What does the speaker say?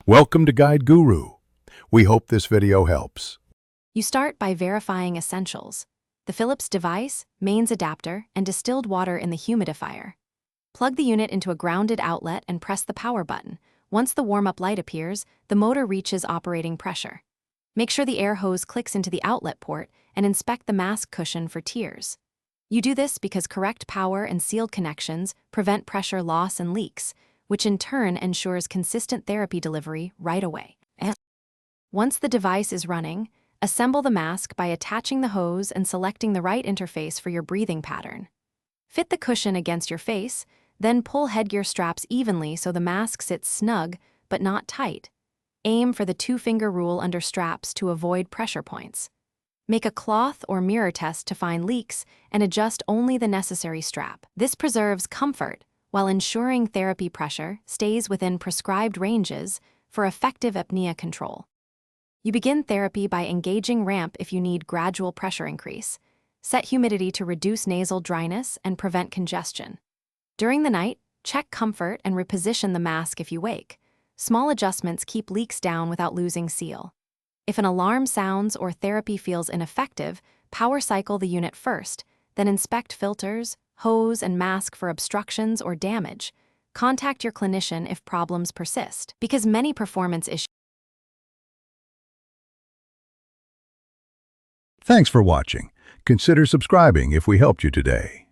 Welcome to Guide Guru. We hope this video helps. You start by verifying essentials: the Philips device, mains adapter, and distilled water in the humidifier. Plug the unit into a grounded outlet and press the power button. Once the warm-up light appears, the motor reaches operating pressure. Make sure the air hose clicks into the outlet port and inspect the mask cushion for tears. You do this because correct power and sealed connections prevent pressure loss and leaks, which in turn ensures consistent therapy delivery right away. Once the device is running, assemble the mask by attaching the hose and selecting the right interface for your breathing pattern. Fit the cushion against your face, then pull headgear straps evenly so the mask sits snug but not tight. Aim for the two-finger rule under straps to avoid pressure points. Make a cloth or mirror test to find leaks and adjust only the necessary strap. This preserves comfort while ensuring therapy pressure stays within prescribed ranges for effective apnea control. You begin therapy by engaging ramp if you need gradual pressure increase. Set humidity to reduce nasal dryness and prevent congestion. During the night, check comfort and reposition the mask if you wake. Small adjustments keep leaks down without losing seal. If an alarm sounds or therapy feels ineffective, power cycle the unit first, then inspect filters, hose, and mask for obstructions or damage. Contact your clinician if problems persist, because many performance issues. Thanks for watching. Consider subscribing if we helped you today.